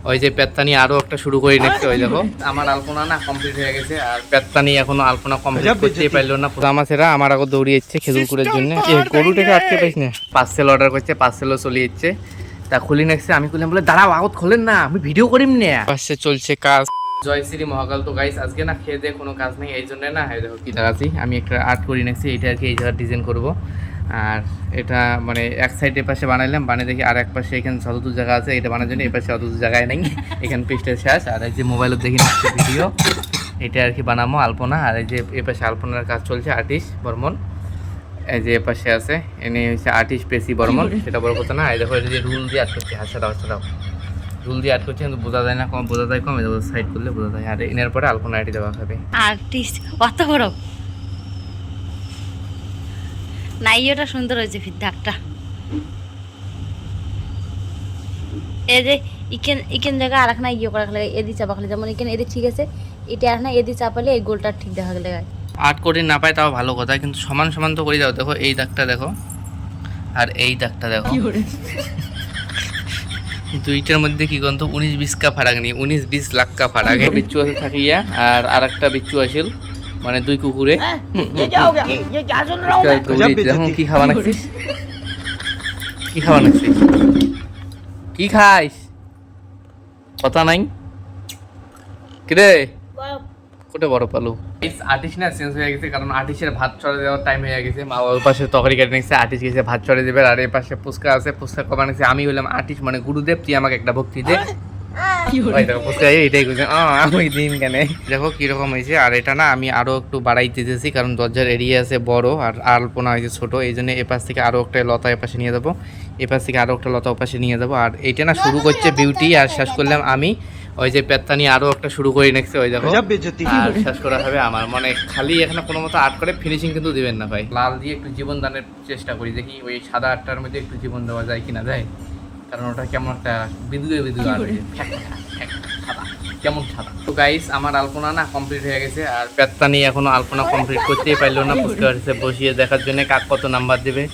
ওই যে পেত্তানি আরো একটা শুরু করে নিচ্ছে। ওই দেখো আমার আলপনা না কমপ্লিট হয়ে গেছে, আর পেত্তানি এখনো আলপনা কমপ্লিট করতেই পারলো না। জামাছেরা আমার আগে দৌড়িয়েছে খেজুরপুরের জন্য। গরুটাকে আটকে পাইস না, পার্সেল অর্ডার করছে, পার্সেলও চলে যাচ্ছে। তা খুলি নেছে, আমি খুললাম বলে দাঁড়াও আউট খোলেন না, আমি ভিডিও করিম না। পাশে চলছে কাজ। জয় শ্রী মহাকাল। তো গাইস আজকে না খেয়ে দিয়ে কোনো কাজ নেই, এই জন্য না এই দেখো কি দেখাচ্ছি, আমি একটা আর্ট করে নিয়েছি। এটা আর কি এই জায়গায় ডিজাইন করবো। আর এটা মানে এক সাইডের পাশে বানাইলাম, বানিয়ে দেখি আর এক পাশে এখানে যতদূর জায়গা আছে এটা বানার জন্য, এই পাশে অতদূর জায়গায় নেই, এখানে পিসটা শেষ। আর এই যে মোবাইলে দেখি নিচ্ছে ভিডিও, এটা আর কি বানাবো আলপনা। আর এই যে এ পাশে আলপনার কাজ চলছে আর্টিস্ট বর্মন, এই যে এ পাশে আছে এনে হচ্ছে আর্টিস্ট পেসি বর্মন। সেটা বড় কথা না, এই দেখো এটা যে রুল দিয়ে আর্ট করছে, হাসাটাও রুল দিয়ে আর্ট করছে, কিন্তু বোঝা যায় না, কম বোঝা যায়, কম সাইড করলে বোঝা যায়। আর এনের পরে আলপনা আইটি দেওয়া হবে। আর্টিস্ট কত বড় নাইওটা সুন্দর হয়েছে ফিরদাকটা। এই যে ইকেন জায়গা আর একটা ইয়ে করা লাগে, এদি চাপা খালে, যেমন এখানে এদি ঠিক আছে, এটা আর না এদি চাপালে এই গোলটা ঠিক দেখা গেলে আর্ট করে না পায় তাও ভালো কথা, কিন্তু সমান সমান তো করে যাও। দেখো এই দাগটা দেখো, আর এই দাগটা দেখো, দুইটার মধ্যে কি গন্ত 19-20 কা ফারাক নেই, 19-20 লাখ কা ফারাক। বিচ্ছু আছে থাকিয়া, আর একটা বিচ্ছু আসিল, মানে দুই কুকুরে। দেখো কি খাওয়া নাকছিস, কি খাওয়া নাকছিস, কি খাইস, কথা নাই কিরে, কোটে বড় পালু। আর্টিস্ট না চেঞ্জ হয়ে গেছে, কারণ আর্টিস্টের ভাত চড়ে দেওয়ার টাইম হয়ে গেছে। মা ওই পাশে তরকারি কেটে নিচ্ছে, আর্টিস্ট গেছে ভাত চড়ে দেবে। আর এই পাশে ফুচকা আছে, ফুচকা কমা নিচ্ছে। আমি হইলাম আর্টিস্ট, মানে গুরুদেব, তুই আমাকে একটা ভক্তি দে। এটাই করছে আমি দিন কেন। দেখো কিরকম হয়েছে। আর এটা না আমি আরো একটু বাড়াই দিতেছি, কারণ দরজার এরিয়া আছে বড়, আর আলপনা হয়েছে ছোট, এই জন্য এপাশ থেকে আরো একটা লতা এপাশে নিয়ে যাবো, এপাশ থেকে আরো একটা লতা ওপাশে নিয়ে যাবো। আর এইটা না শুরু করছে বিউটি, আর শেষ করলাম আমি। ওই যে পেত্তানি আরো একটা শুরু করে নেছে, ওই দেখো, আর শেষ করা হবে আমার। মানে খালি এখানে কোনো মতো আর্ট করে ফিনিশিং কিন্তু দিবেন না ভাই। লাল দিয়ে একটু জীবন দানের চেষ্টা করি, দেখি ওই সাদা আটটার মধ্যে একটু জীবন দেওয়া যায় কিনা যায়, কারণ ওটা কেমন একটা বিদ্যুৎ আর কেমন সাদা। তো গাইস আমার আলপনা না কমপ্লিট হয়ে গেছে, আর পেত্তানি এখনো আলপনা কমপ্লিট করতেই পারলো না। পুষ্কার বসিয়ে দেখার জন্য কাক কত নাম্বার দেবে।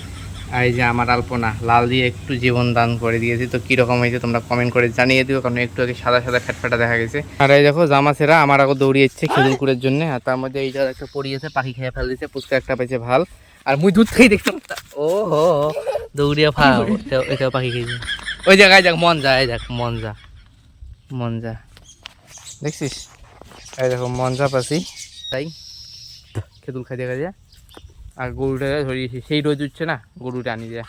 আর এই যে আমার আলপনা লাল দিয়ে একটু জীবন দান করে দিয়েছি। তো কীরকম হয়েছে তোমরা কমেন্ট করে জানিয়ে দিও, কারণ একটু আগে সাদা সাদা ফ্যাটফাটা দেখা গেছে। আর এই দেখো জামাছেরা আমার আগে দৌড়িয়েছে খেজুরপুরের জন্য, আর তার মধ্যে এই জায়গা একটা পড়িয়েছে, পাখি খেয়ে ফেল দিয়েছে, পুষ্কা একটা পেয়েছে ভাল। আর মুই দুধ খেয়ে দেখতাম, ও হো দৌড়িয়ে ফাও, এটাও পাখি খেয়েছে। ওই জায়গায় যাক মন যা, এই দেখ মন যা, মন যা দেখছিস, এই দেখো মন যা পাচ্ছি, তাই খেতুল খাই দেখা যায়। আর গরুটা ধরিয়েছি, সেই রোজ উঠছে না, গরুটা আনি যায়।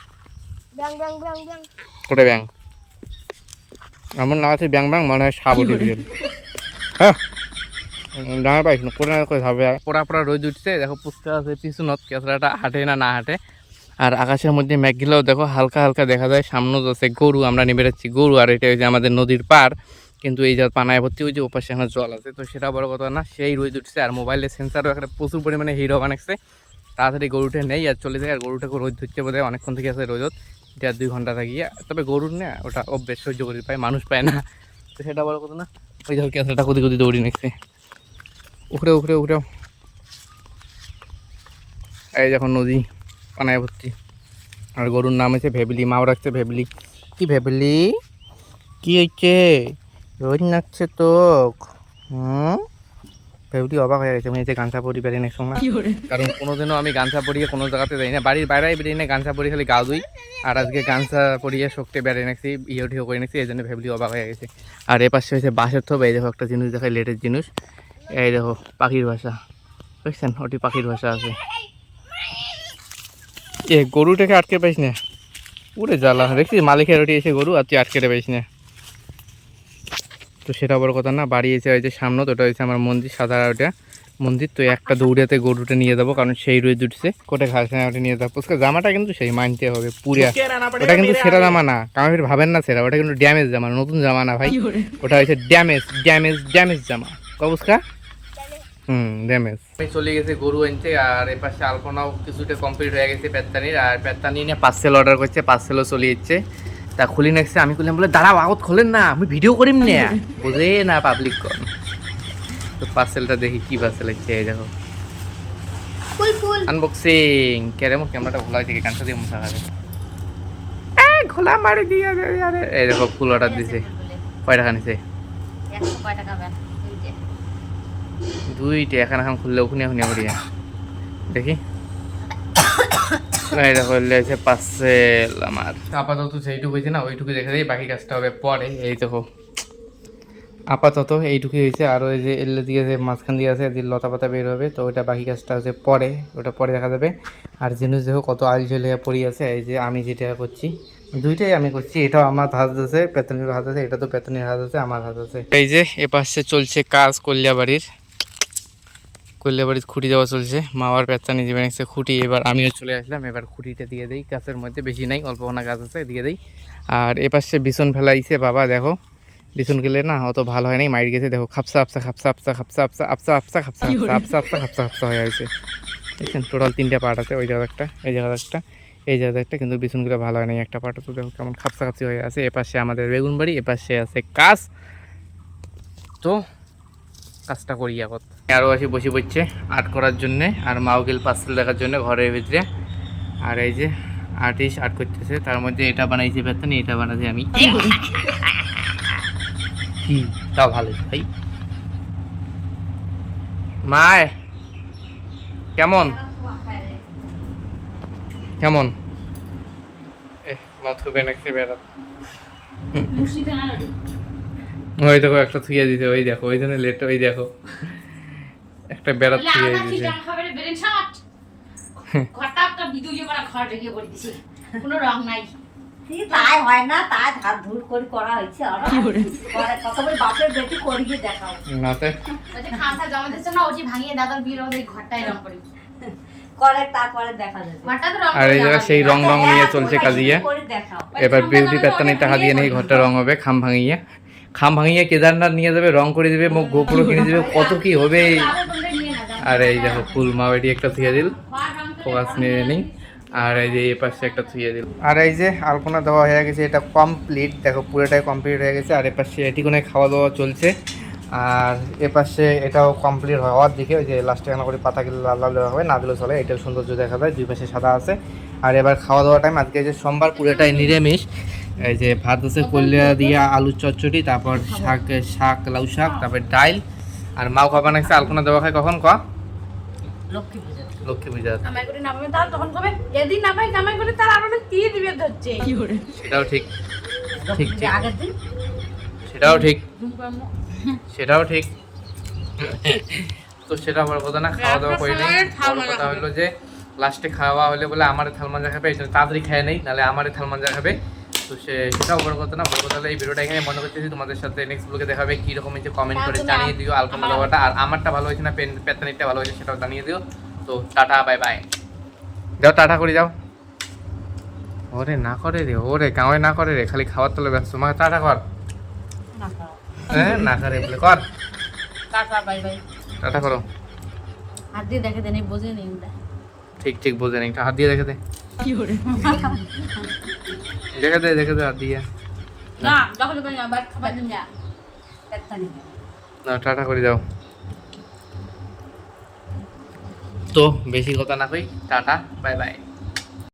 কোটে ব্যাং আমার না আছে, ব্যাং ব্যাং মনে হয় সাপ উঠে গেল। হ্যাঁ ডাঙর পাইস না, কোটা করে খাবে। পোড়া পোড়া রোজ উঠছে, দেখো পুষ্কা আছে পিছনত, কেঁচড়াটা হাঁটে না হাঁটে। আর আকাশের মধ্যে মেঘগুলোও দেখো হালকা হালকা দেখা যায়। সামনে আছে গরু, আমরা নেমে যাচ্ছি গরু। আর এটা হচ্ছে আমাদের নদীর পার, কিন্তু এই যে পানায় ভর্তি হয়েছে, ওপাশে এখানে জল আছে। তো সেটা বড় কথা না, সেই রোজ উঠছে। আর মোবাইলের সেন্সারও একটা প্রচুর পরিমাণে হিরো বানাচ্ছে, তাড়াতাড়ি গরুটা নেই আর চলে যায়। আর গরুটাকে রোদ ধরছে বোধ হয় অনেকক্ষণ থেকে আছে রোজত, 1.5-2 ঘন্টা থাকিয়া। তবে গরুর না ওটা অভ্যেস, সহ্য করে পায়, মানুষ পায় না। তো সেটা বড় কথা না। ওই দেখো কেঁচড়াটা কুদি কুদি দৌড়ি নিচ্ছে, উখড়ে উখড়ে উখড়েও। এই যখন নদী পানায় ভর্তি। আর গরুর নাম হচ্ছে ভেবলি, মাও রাখছে ভেবলি। কি ভেবলি, কি হয়েছে, রোজ নাচছে তো। ভেবলি অবাক হয়ে গেছে, আমি এই যে গামছা পরি বেরিয়ে নেই সময়, কারণ কোনোদিনও আমি গামছা পরিয়ে কোনো জায়গাতে যাই না, বাড়ির বাইরে বেরিয়ে নেই গামছা পরি খালি গা ধুই। আর আজকে গামছা পরিয়ে শক্তি বেরিয়ে নেছি, ইয়ে করে নেছি, এই জন্য ভেবলি অবাক হয়ে গেছে। আর এ পাশে হয়েছে বাঁশের থোপ, এই দেখো একটা জিনিস দেখায়, লেটের জিনিস। এই দেখো পাখির ভাষা, বুঝছেন, ওটি পাখির ভাষা আছে। এ গরুটাকে আটকে পাইস না, উড়ে জ্বালা দেখছিস, মালিকের ওটি এসে গরু, আর তুই আটকে পাইস না। তো সেটা বড় কথা না, বাড়ি এসে হয়েছে সামনে, তো ওটা হয়েছে আমার মন্দির, সাদা ওটা মন্দির। তো একটা দৌড়াতে গরুটা নিয়ে যাবো, কারণ সেই রোজ উঠছে, কোটে ঘাস না ওটা নিয়ে যাবো। পুষ্কা জামাটা কিন্তু সেই মানতে হবে পুরা, ওটা কিন্তু সেরা জামা না, কারণ ভাবেন না সেরা, ওটা কিন্তু ড্যামেজ জামা, নতুন জামা না ভাই, ওটা হয়েছে ড্যামেজ ড্যামেজ ড্যামেজ জামা। কবুস্কা ড্যামেজ। চলে গেছে গরু আনতে, আর এ পাশে আলপনাও কিছুটা কমপ্লিট হয়ে গেছে পেত্তানির। আর পেত্তানি নিয়ে পার্সেল অর্ডার করছে, পার্সেলও চলে যাচ্ছে। তা খুলি নেছে, আমি খুললাম বলে দাঁড়াও আউট খোলেন না, আমি ভিডিও করিম না, বোঝে না পাবলিক কর। তো পার্সেলটা দেখি কি পার্সেল হচ্ছে, এই দেখো আনবক্সিং। কেরে মোর ক্যামেরাটা খোলা থেকে কাঁচা দিয়ে মুছা খাবে, খোলা মারি দিয়ে। এই দেখো ফুল অর্ডার দিছে, কয় টাকা নিছে? 100 কয় টাকা বেন দুইটা। দুইটা এখন এখন খুললে ওখানে ওখানে করিয়া দেখি। এই দেখো লেগেছে পার্সেল আমার। আপাতত সেইটুকু হয়েছে না, ওইটুকু দেখে দিই, বাকি কাজটা হবে পরে। এই দেখো আপাতত এইটুকুই হয়েছে। আর ওই যে এলে দিয়ে যে মাঝখান দিয়ে আছে, যে লতা পাতা বের হবে, তো ওটা বাকি কাজটা হচ্ছে পরে, ওটা পরে দেখা যাবে। আর জিনিস দেখো কত আল ঝুলে পড়ে আছে। এই যে আমি যেটা করছি, দুইটাই আমি করছি। এটাও আমার হাত আছে, পেতনির হাত আছে, এটা তো পেতনির হাত আছে, আমার হাত আছে। এই যে এপাশে চলছে কাজ কল্যাবাড়ির, কল্যাবাড়ির খুঁটি দেওয়া চলছে। মাওয়ার পেতনি যে বানিয়েছে খুঁটি, এবার আমিও চলে আসলাম। এবার খুঁটিটা দিয়ে দিই, গাছের মধ্যে বেশি নাই, অল্প কোনা গাছ আছে, দিয়ে দিই। আর এপাশে বিছন ফেলাইছে বাবা, দেখো বিছুন গেলে না অত ভালো হয় নাই, মাইর গেছে। দেখো খাপসা আপসা খাপসা আপসা খাপসা আপসা আপসা আপসা খাপসা আপসা আপসা আপসা খাপসা আপসা হয়ে আছে। দেখছেন টোটাল 3টা পার্ট আছে, ওই জায়গা একটা, এই জায়গা একটা, এই জায়গা একটা, কিন্তু বিছুনগুলো ভালো হয় নাই। একটা পার্ট তো দেখো কেমন খাপসা খাপসি হয়ে আছে। এপাশে আমাদের বেগুন বাড়ি, এপাশে আছে কাজ। তো কাজটা করি এখন। আরও আসি বসে পড়ছে আর্ট করার জন্যে, আর মাও গেল পার্সেল দেখার জন্য ঘরের ভিতরে। আর এই যে আর্টিস্ট আর্ট করতেছে, তার মধ্যে এটা বানাইছে পেতনি, এটা বানাইছি আমি। কি তাও ভালো ভাই। মায় কেমন কেমন মাথু বেনাচ্ছে বেড়া। ওই দেখো একটা থুইয়া দিতে, ওই দেখো ওই জন্য লেট, ওই দেখো একটা বেড়া থুইয়া দিতে। কোনো রং নাই, তাই হয় না, তাই ধার ধুর করে করা হয়েছে। আর কত বড় বাপের বেটি করিয়ে দেখাও নাতে খাতা জমা দিচ্ছে না, ওটি ভাঙিয়ে দাদার বিয়ের ওই ঘরটায় রং করি করে, তারপরে দেখা যাবে। ঘরটা তো রং আর এই জায়গায় সেই রং রং নিয়ে চলছে কাজিয়া। করে দেখাও। এবার বিউটি পেতনি টাকা দিয়ে নেই, ঘরটা রং হবে। খাম ভাঙিয়ে, খাম ভাঙিয়ে কেদারনাথ নিয়ে যাবে, রং করে দেবে, মুখ গোপুরো কিনে দেবে, কত কি হবে। আর এই দেখো ফুল মা বেটি একটা থুয়ে দিল, ফোকাস নিয়ে নেই। আর এই যে এই পাশে একটা থুয়ে দিল। আর এই যে আলপনা দেওয়া হয়ে গেছে, এটা কমপ্লিট, দেখো পুরোটাই কমপ্লিট হয়ে গেছে। আর এপাশে এটিকোনে খাওয়া দাওয়া চলছে। আর এপাশে এটাও কমপ্লিট হয় অর্ধেকে, ওই যে লাস্টে এখানে করে পাতাগুলো লাল লাল দেওয়া হবে, না দিলেও চলে, এটাও সৌন্দর্য দেখা যায়, দুই পাশে সাদা আছে। আর এবার খাওয়া দাওয়া টাইম, আজকে যে সোমবার পুরোটাই নিরামিষ। এই যে ভাত আছে কল্যা দিয়া, আলুর চচ্চড়ি, তারপর শাক লাউ শাক, তারপর ডাইল। আর মাও খাবার নাকছে আলপনা দেওয়া খায় কখন ক লক্ষ্মী পূজা, লক্ষ্মী পূজা। আমায় করে নামাবে, তার তখন কবে এদিন নামাই কামাই করে তার আরো দিয়ে দিবে ধরছে কি করে। সেটাও ঠিক, ঠিক ঠিক, আগের দিন সেটাও ঠিক, সেটাও ঠিক। তো সেটা বড় কথা না, খাওয়া দাওয়া করি নাই। বড় কথা হলো যে লাস্টে খাওয়া হলে বলে আমারে থাল মাজা খাবে, এই জন্য তাড়াতাড়ি খেয়ে নেই, নাহলে আমারে থাল মাজা খাবে। তো সেটাও বড় কথা না। বড় কথা হলো এই ভিডিওটা এখানে বন্ধ করতেছি। তোমাদের সাথে নেক্সট ব্লগে দেখাবে কীরকম হয়েছে কমেন্ট করে জানিয়ে দিও। আলপনা দেওয়াটা আর আমারটা ভালো হয়েছে না পেতনিটা ভালো হয়েছে সেটাও জানিয়ে দিও। তো টাটা বাই বাই, যাও টাটা করে যাও। ওরে না করে রে, ওরে গাঁয়ে না করে রে, খালি খাওয়ার তলে ব্যস্ত। মাকে টাটা কর। হ্যাঁ না করে বলে কর, টাটা বাই বাই, টাটা করো। হাত দিয়ে দেখে দেন, বোঝে নেই ঠিক ঠিক বোঝে নেই, হাত দিয়ে দেখে দে, কি করে দেখে দে, দেখে দে হাত দিয়ে। না যখন আবার খাবার দিন যা না টাটা করে যাও। তো বেশি কথা না কই, টাটা বাই বাই।